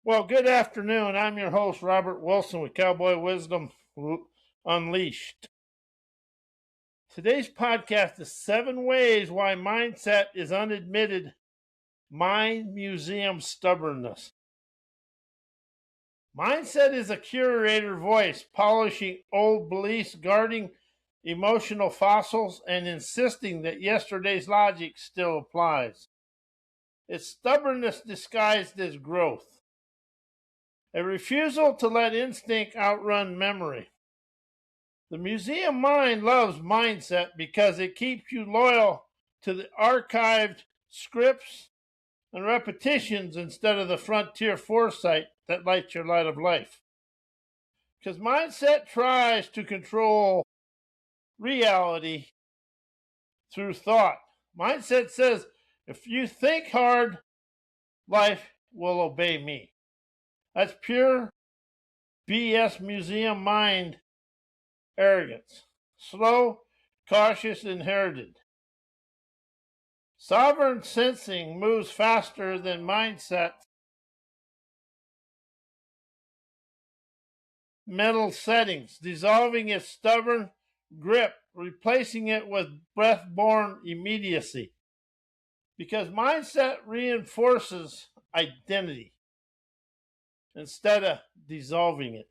Well, good afternoon. I'm your host, Robert Wilson with Cowboy Wisdom Unleashed. Today's podcast is 7 Ways Why Mindset is Unadmitted Mind Museum Stubbornness. Mindset is a curator voice, polishing old beliefs, guarding emotional fossils, and insisting that yesterday's logic still applies. It's stubbornness disguised as growth. A refusal to let instinct outrun memory. The museum mind loves mindset because it keeps you loyal to the archived scripts and repetitions instead of the frontier foresight that lights your light of life. Because mindset tries to control reality through thought. Mindset says, if you think hard, life will obey me. That's pure BS museum mind arrogance. Slow, cautious, inherited. Sovereign sensing moves faster than mindset. Mental settings, dissolving its stubborn grip, replacing it with breath-born immediacy. Because mindset reinforces identity instead of dissolving it.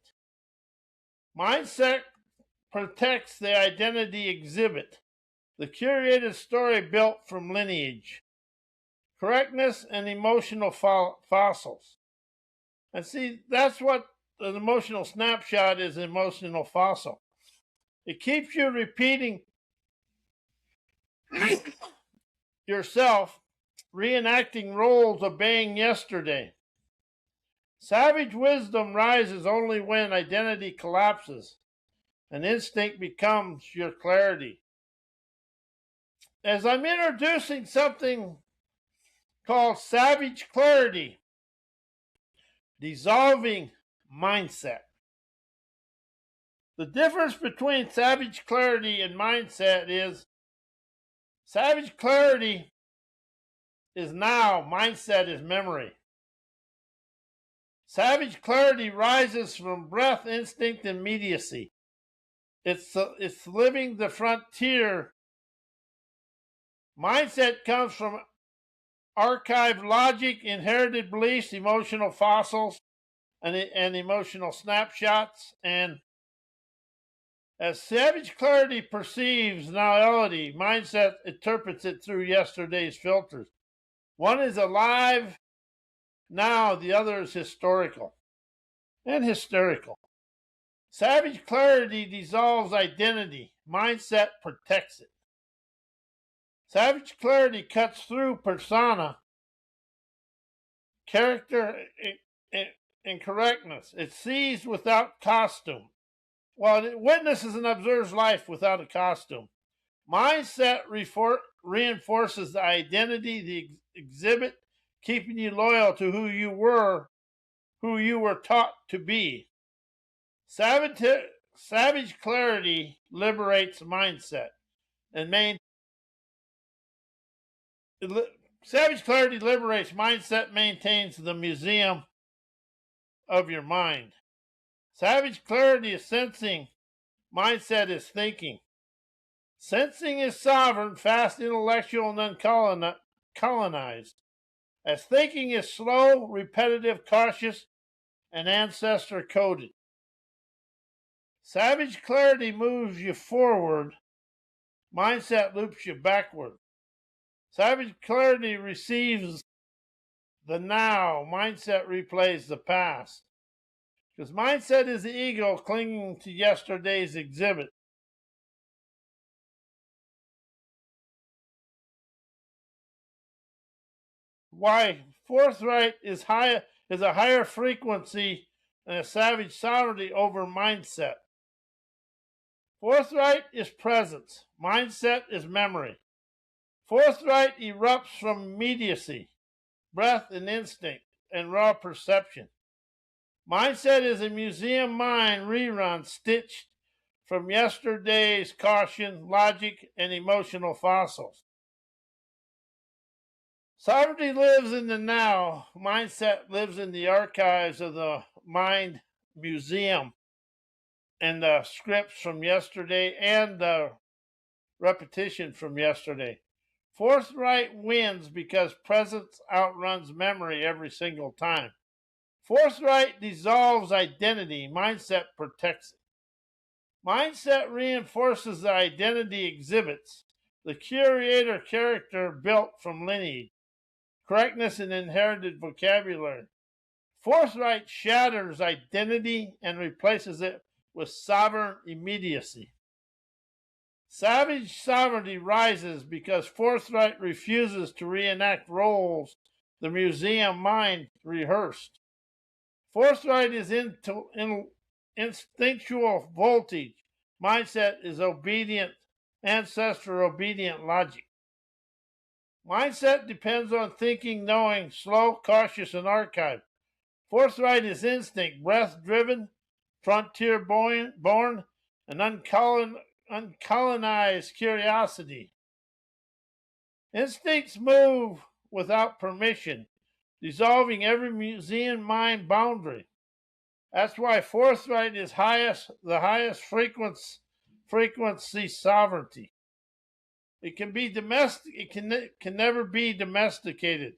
Mindset protects the identity exhibit, the curated story built from lineage, correctness, and emotional fossils. And see, that's what an emotional snapshot is, an emotional fossil. It keeps you repeating yourself, reenacting roles, obeying yesterday. Savage wisdom rises only when identity collapses and instinct becomes your clarity. As I'm introducing something called savage clarity, dissolving mindset. The difference between savage clarity and mindset is savage clarity is now, mindset is memory. Savage clarity rises from breath, instinct, and immediacy. It's living the frontier. Mindset comes from archived logic, inherited beliefs, emotional fossils, and emotional snapshots. And as savage clarity perceives reality, mindset interprets it through yesterday's filters. One is alive now, the other is historical and hysterical. Savage clarity dissolves identity. Mindset protects it. Savage clarity cuts through persona, character, and correctness. It sees without costume. Well, it witnesses and observes life without a costume. Mindset reinforces the identity, the exhibit, keeping you loyal to who you were taught to be. Savage clarity liberates mindset and savage clarity liberates mindset, maintains the museum of your mind. Savage clarity is sensing, mindset is thinking. Sensing is sovereign, fast, intellectual, and uncolonized. As thinking is slow, repetitive, cautious, and ancestor coded. Savage clarity moves you forward. Mindset loops you backward. Savage clarity receives the now. Mindset replays the past. Because mindset is the ego clinging to yesterday's exhibit. Why forthright is a higher frequency and a savage sovereignty over mindset. Forthright is presence. Mindset is memory. Forthright erupts from immediacy, breath and instinct, and raw perception. Mindset is a museum mind rerun stitched from yesterday's caution, logic, and emotional fossils. Sovereignty lives in the now. Mindset lives in the archives of the Mind Museum and the scripts from yesterday and the repetition from yesterday. Forthright wins because presence outruns memory every single time. Forthright dissolves identity. Mindset protects it. Mindset reinforces the identity exhibits. The curator character built from lineage, correctness, and inherited vocabulary. Forthright shatters identity and replaces it with sovereign immediacy. Savage sovereignty rises because forthright refuses to reenact roles the museum mind rehearsed. Forthright is instinctual voltage. Mindset is obedient, ancestor obedient logic. Mindset depends on thinking, knowing, slow, cautious, and archived. Forthright is instinct, breath-driven, frontier-born, and uncolonized curiosity. Instincts move without permission, dissolving every museum mind boundary. That's why forthright is the highest frequency sovereignty. It can be domestic. It can never be domesticated.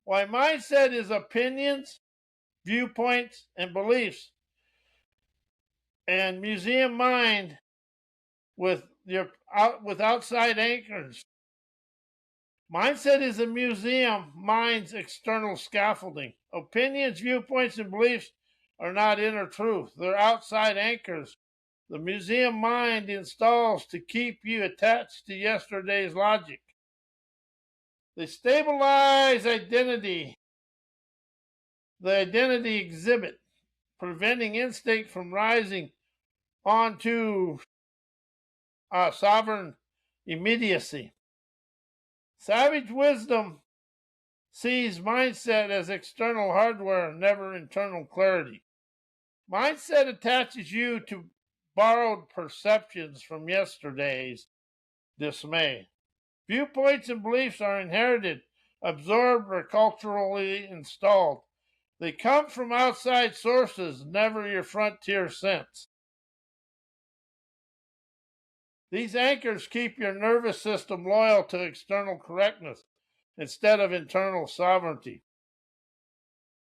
Why mindset is opinions, viewpoints, and beliefs, and museum mind with outside anchors. Mindset is a museum mind's external scaffolding. Opinions, viewpoints, and beliefs are not inner truth. They're outside anchors the museum mind installs to keep you attached to yesterday's logic. They stabilize identity, the identity exhibit, preventing instinct from rising onto sovereign immediacy. Savage wisdom sees mindset as external hardware, never internal clarity. Mindset attaches you to borrowed perceptions from yesterday's dismay. Viewpoints and beliefs are inherited, absorbed, or culturally installed. They come from outside sources, never your frontier sense. These anchors keep your nervous system loyal to external correctness instead of internal sovereignty.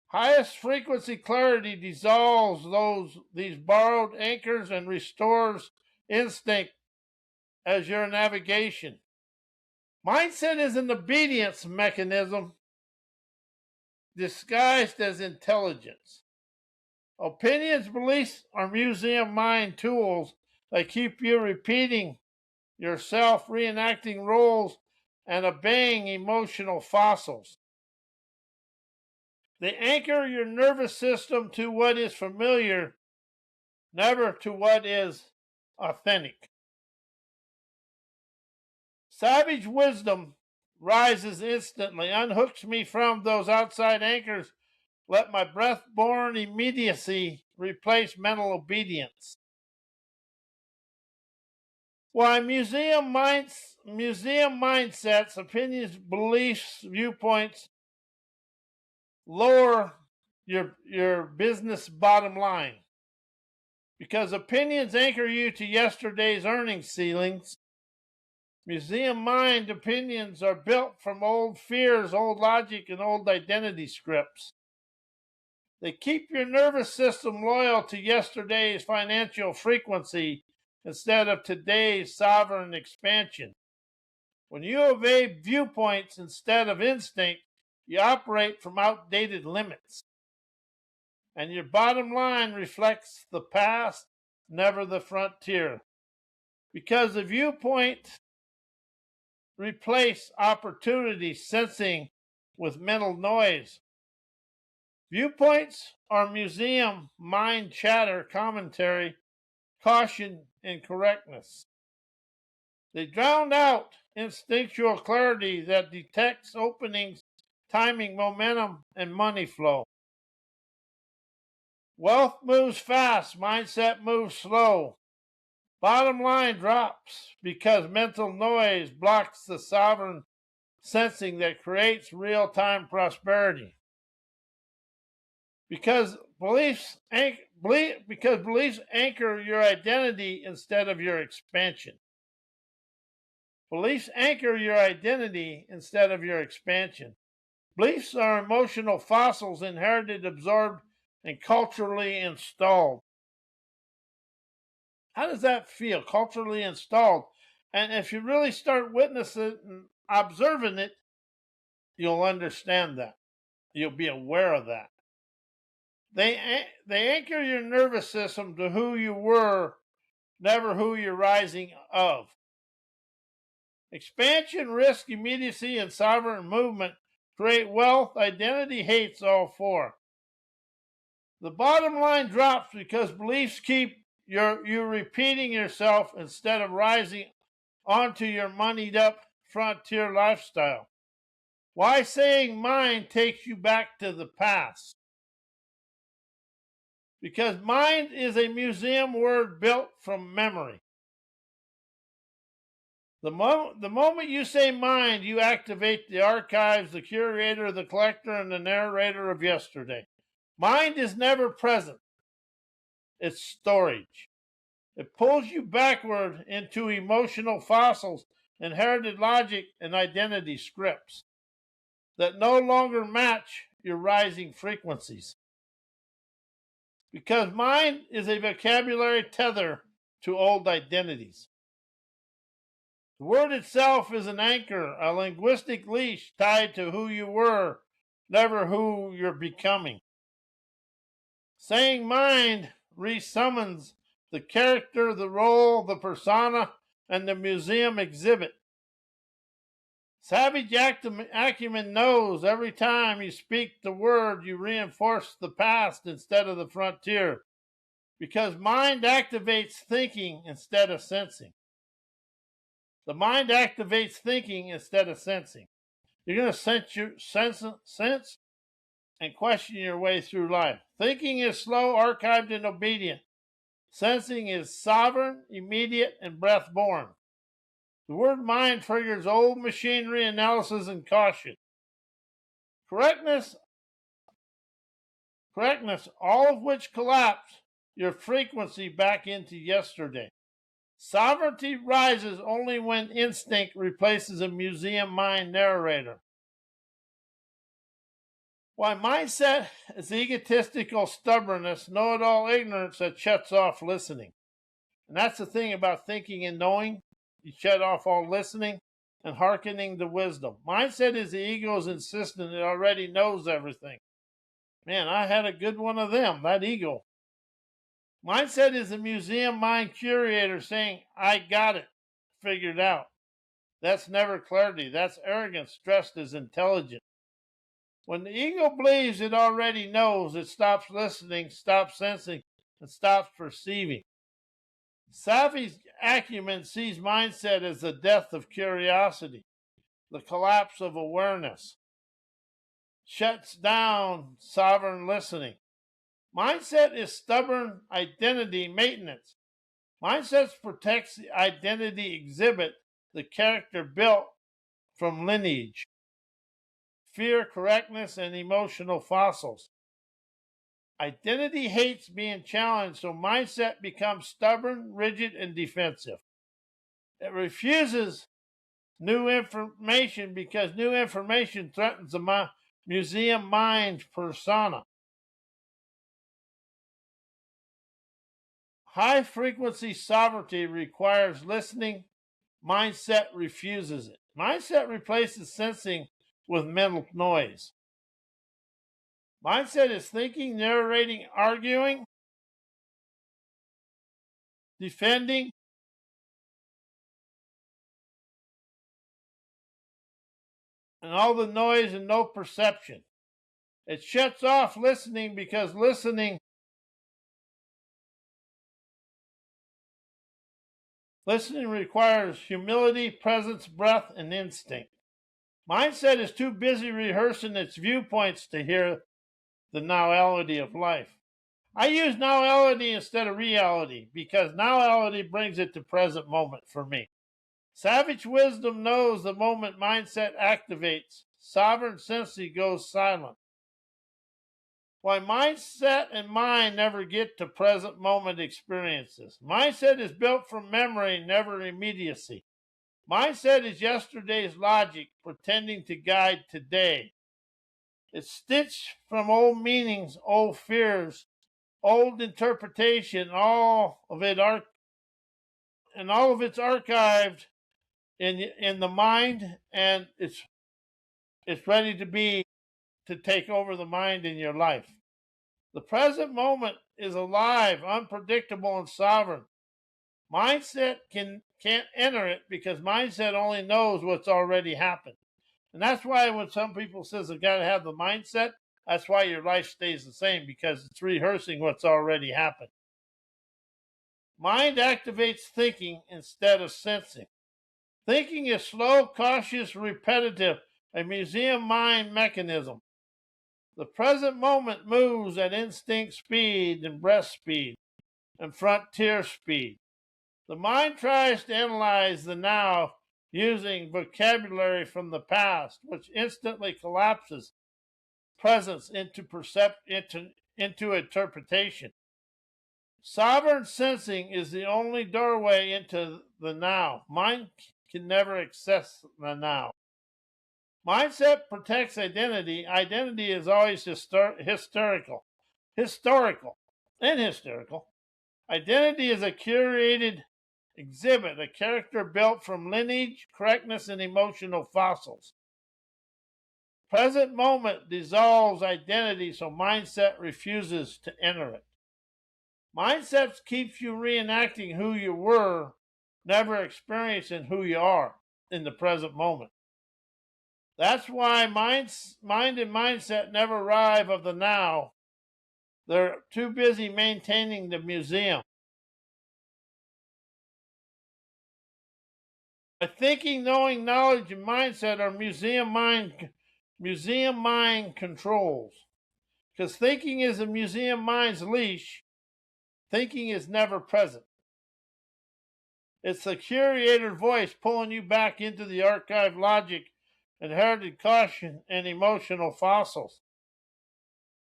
Highest frequency clarity dissolves these borrowed anchors and restores instinct as your navigation. Mindset is an obedience mechanism disguised as intelligence. Opinions, beliefs are museum mind tools that keep you repeating yourself, reenacting roles, and obeying emotional fossils. They anchor your nervous system to what is familiar, never to what is authentic. Savage wisdom rises instantly, unhooks me from those outside anchors. Let my breath-born immediacy replace mental obedience. Why museum mindsets, opinions, beliefs, viewpoints lower your business bottom line. Because opinions anchor you to yesterday's earnings ceilings. Museum mind opinions are built from old fears, old logic, and old identity scripts. They keep your nervous system loyal to yesterday's financial frequency instead of today's sovereign expansion. When you obey viewpoints instead of instinct, you operate from outdated limits. And your bottom line reflects the past, never the frontier. Because the viewpoint replace opportunity sensing with mental noise. Viewpoints are museum mind chatter, commentary, caution, and correctness. They drown out instinctual clarity that detects openings, timing, momentum, and money flow. Wealth moves fast, mindset moves slow. Bottom line drops because mental noise blocks the sovereign sensing that creates real-time prosperity. Because beliefs anchor your identity instead of your expansion. Beliefs anchor your identity instead of your expansion. Beliefs are emotional fossils inherited, absorbed, and culturally installed. How does that feel? Culturally installed. And if you really start witnessing and observing it, you'll understand that. You'll be aware of that. They anchor your nervous system to who you were, never who you're rising of. Expansion, risk, immediacy, and sovereign movement create wealth. Identity hates all four. The bottom line drops because beliefs keep you repeating yourself instead of rising onto your moneyed up frontier lifestyle. Why saying mind takes you back to the past? Because mind is a museum word built from memory. The moment you say mind, you activate the archives, the curator, the collector, and the narrator of yesterday. Mind is never present. It's storage. It pulls you backward into emotional fossils, inherited logic, and identity scripts that no longer match your rising frequencies. Because mind is a vocabulary tether to old identities. The word itself is an anchor, a linguistic leash tied to who you were, never who you're becoming. Saying mind resummons the character, the role, the persona, and the museum exhibit. Savage acumen knows every time you speak the word, you reinforce the past instead of the frontier, because mind activates thinking instead of sensing. The mind activates thinking instead of sensing. You're going to sense and question your way through life. Thinking is slow, archived, and obedient. Sensing is sovereign, immediate, and breath-born. The word mind triggers old machinery, analysis, and caution. Correctness, all of which collapse your frequency back into yesterday. Sovereignty rises only when instinct replaces a museum mind narrator. Why mindset is egotistical stubbornness, know-it-all ignorance that shuts off listening. And that's the thing about thinking and knowing. You shut off all listening and hearkening to wisdom. Mindset is the ego's insisting it already knows everything. Man, I had a good one of them, that ego. Mindset is the museum mind curator saying, I got it figured out. That's never clarity. That's arrogance dressed as intelligence. When the ego believes it already knows, it stops listening, stops sensing, and stops perceiving. Savvy acumen sees mindset as the death of curiosity, the collapse of awareness, shuts down sovereign listening. Mindset is stubborn identity maintenance. Mindset protects the identity exhibit, the character built from lineage, fear, correctness, and emotional fossils. Identity hates being challenged, so mindset becomes stubborn, rigid, and defensive. It refuses new information because new information threatens the museum mind persona. High-frequency sovereignty requires listening. Mindset refuses it. Mindset replaces sensing with mental noise. Mindset is thinking, narrating, arguing, defending, and all the noise and no perception. It shuts off listening because listening requires humility, presence, breath, and instinct. Mindset is too busy rehearsing its viewpoints to hear the nowality of life. I use nowality instead of reality because nowality brings it to present moment for me. Savage wisdom knows the moment mindset activates, sovereign sensing goes silent. Why mindset and mind never get to present moment experiences. Mindset is built from memory, never immediacy. Mindset is yesterday's logic pretending to guide today. It's stitched from old meanings, old fears, old interpretation, all of it's archived in the mind, and it's ready to take over the mind in your life. The present moment is alive, unpredictable, and sovereign. Mindset can't enter it because mindset only knows what's already happened. And that's why when some people says I've got to have the mindset, that's why your life stays the same, because it's rehearsing what's already happened. Mind activates thinking instead of sensing. Thinking is slow, cautious, repetitive, a museum mind mechanism. The present moment moves at instinct speed and breath speed and frontier speed. The mind tries to analyze the now using vocabulary from the past, which instantly collapses presence into interpretation. Sovereign sensing is the only doorway into the now. Mind can never access the now. Mindset protects identity. Identity is always historical. Identity is a curated exhibit, a character built from lineage, correctness, and emotional fossils. Present moment dissolves identity, so mindset refuses to enter it. Mindset keeps you reenacting who you were, never experiencing who you are in the present moment. That's why mind and mindset never arrive of the now. They're too busy maintaining the museum. By thinking, knowing, knowledge, and mindset are museum mind controls. Because thinking is a museum mind's leash, thinking is never present. It's the curator voice pulling you back into the archived logic, inherited caution, and emotional fossils.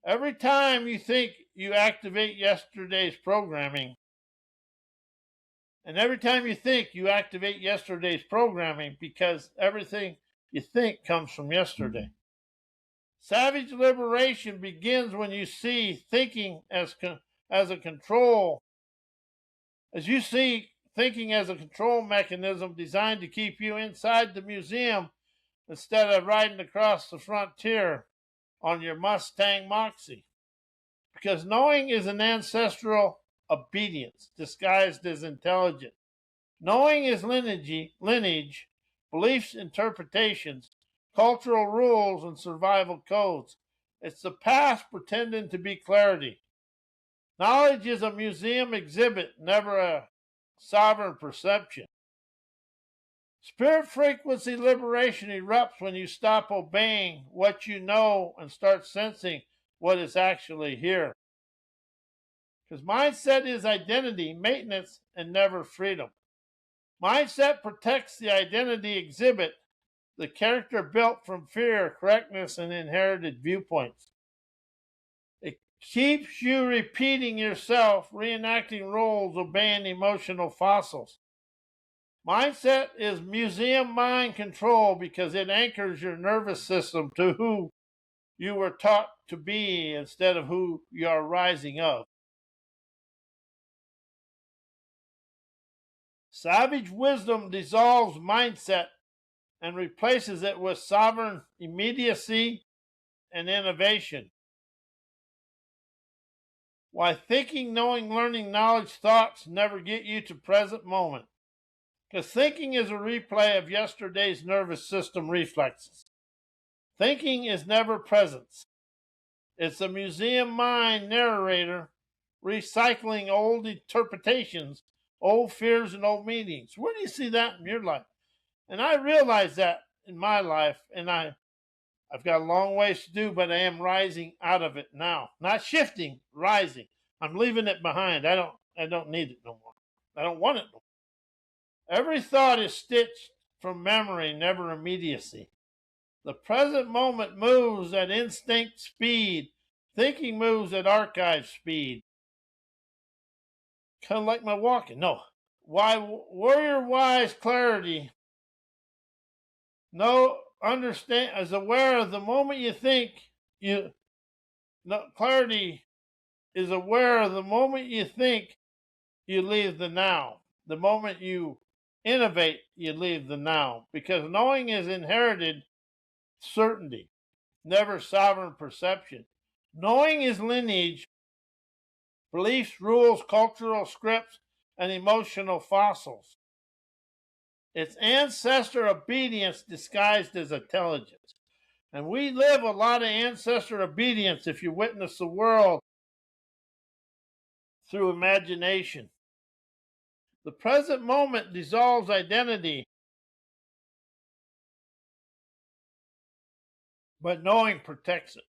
Every time you think, you activate yesterday's programming. And every time you think, you activate yesterday's programming, because everything you think comes from yesterday. Savage liberation begins when you see thinking as a control. As you see thinking as a control mechanism designed to keep you inside the museum instead of riding across the frontier on your Mustang Moxie. Because knowing is an ancestral obedience disguised as intelligence. Knowing is lineage, beliefs, interpretations, cultural rules, and survival codes. It's the past pretending to be clarity. Knowledge is a museum exhibit, never a sovereign perception. Spirit frequency liberation erupts when you stop obeying what you know and start sensing what is actually here. Because mindset is identity, maintenance, and never freedom. Mindset protects the identity exhibit, the character built from fear, correctness, and inherited viewpoints. It keeps you repeating yourself, reenacting roles, obeying emotional fossils. Mindset is museum mind control because it anchors your nervous system to who you were taught to be instead of who you are rising of. Savage wisdom dissolves mindset and replaces it with sovereign immediacy and innovation. Why thinking, knowing, learning, knowledge, thoughts never get you to present moment. Because thinking is a replay of yesterday's nervous system reflexes. Thinking is never presence. It's a museum mind narrator recycling old interpretations, old fears, and old meanings. Where do you see that in your life? And I realize that in my life, and I've got a long ways to do, but I am rising out of it now. Not shifting, rising. I'm leaving it behind. I don't need it no more. I don't want it no more. Every thought is stitched from memory, never immediacy. The present moment moves at instinct speed. Thinking moves at archive speed. Kind of like my walking. No. Why warrior wise clarity. No understand as aware of the moment you think you no clarity is aware of the moment you think you leave the now. The moment you innovate, you leave the now. Because knowing is inherited certainty, never sovereign perception. Knowing is lineage, beliefs, rules, cultural scripts, and emotional fossils. It's ancestor obedience disguised as intelligence. And we live a lot of ancestor obedience if you witness the world through imagination. The present moment dissolves identity, but knowing protects it.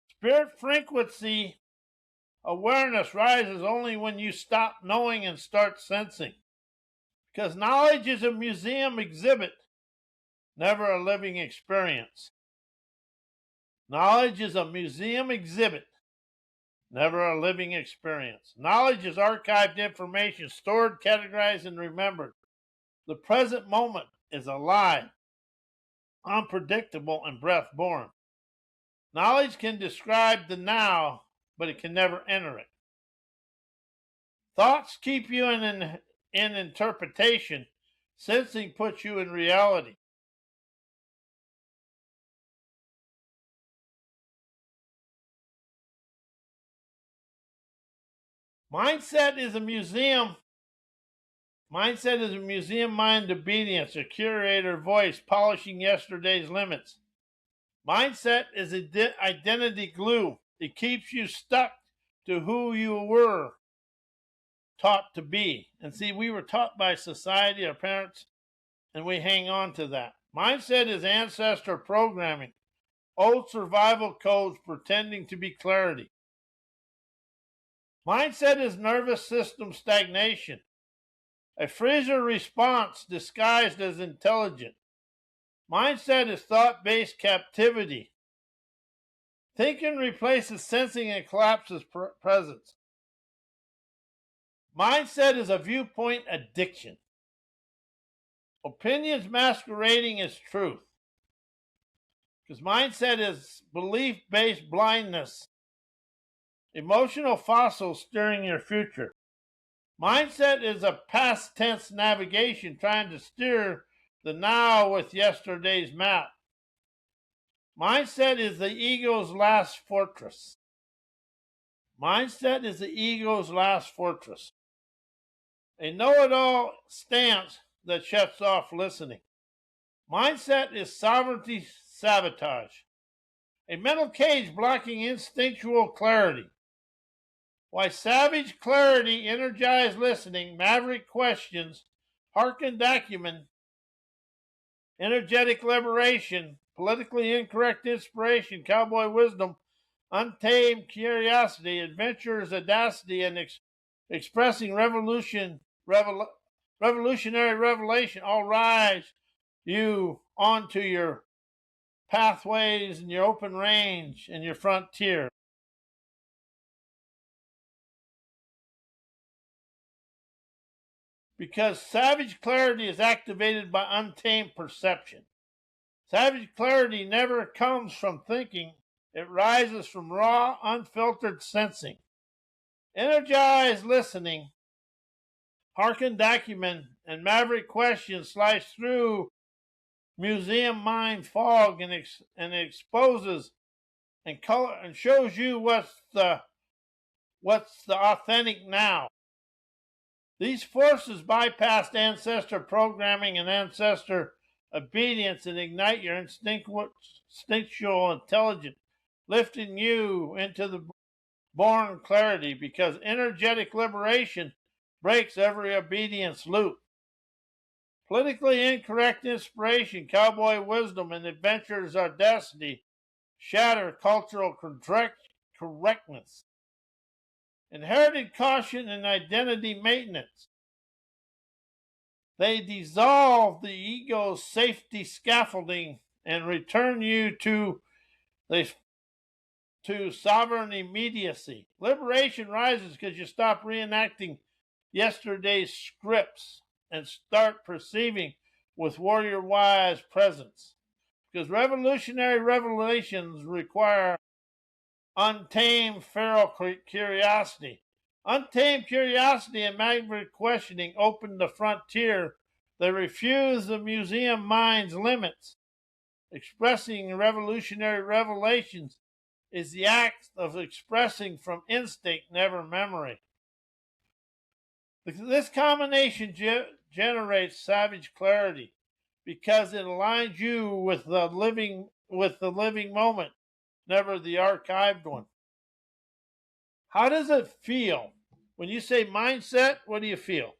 Spirit frequency awareness rises only when you stop knowing and start sensing. Because knowledge is a museum exhibit, never a living experience. Knowledge is a museum exhibit, never a living experience. Knowledge is archived information, stored, categorized, and remembered. The present moment is alive, unpredictable, and breath-born. Knowledge can describe the now, but it can never enter it. Thoughts keep you in interpretation. Sensing puts you in reality. Mindset is a museum. Mindset is a museum mind obedience, a curator voice polishing yesterday's limits. Mindset is identity glue. It keeps you stuck to who you were taught to be. And see, we were taught by society, our parents, and we hang on to that. Mindset is ancestor programming, old survival codes pretending to be clarity. Mindset is nervous system stagnation, a freezer response disguised as intelligent. Mindset is thought-based captivity. Thinking replaces sensing and collapses presence. Mindset is a viewpoint addiction. Opinions masquerading as truth. Because mindset is belief-based blindness. Emotional fossils steering your future. Mindset is a past tense navigation trying to steer the now with yesterday's map. Mindset is the ego's last fortress. Mindset is the ego's last fortress. A know-it-all stance that shuts off listening. Mindset is sovereignty sabotage. A mental cage blocking instinctual clarity. Why savage clarity, energized listening, maverick questions, hearken document, energetic liberation, politically incorrect inspiration, cowboy wisdom, untamed curiosity, adventurer's audacity, and expressing revolutionary revelation all rise you onto your pathways and your open range and your frontier. Because savage clarity is activated by untamed perception. Savage clarity never comes from thinking. It rises from raw, unfiltered sensing. Energized listening, hearken document, and maverick questions slice through museum mind fog and exposes and color and shows you what's the authentic now. These forces bypass ancestor programming and ancestor obedience and ignite your instinctual intelligence, lifting you into the born clarity, because energetic liberation breaks every obedience loop. Politically incorrect inspiration, cowboy wisdom, and adventurer's audacity shatter cultural correctness. inherited caution and identity maintenance. They dissolve the ego's safety scaffolding and return you to sovereign immediacy. Liberation rises because you stop reenacting yesterday's scripts and start perceiving with warrior wise presence. Because revolutionary revelations require untamed feral curiosity. Untamed curiosity and magnetic questioning open the frontier. They refuse the museum mind's limits. Expressing revolutionary revelations is the act of expressing from instinct, never memory. This combination generates savage clarity because it aligns you with the living moment, never the archived one. How does it feel? When you say mindset, what do you feel?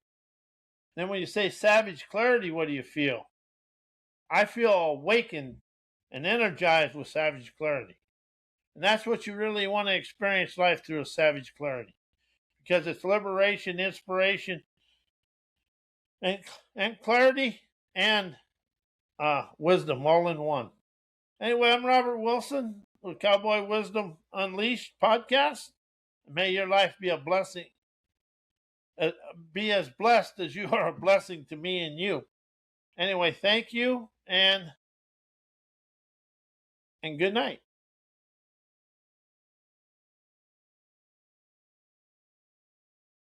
Then when you say savage clarity, what do you feel? I feel awakened and energized with savage clarity. And that's what you really want to experience life through, a savage clarity. Because it's liberation, inspiration, and clarity and wisdom all in one. Anyway, I'm Robert Wilson with Cowboy Wisdom Unleashed podcast. May your life be a blessing. Be as blessed as you are a blessing to me and you. Anyway, thank you and good night.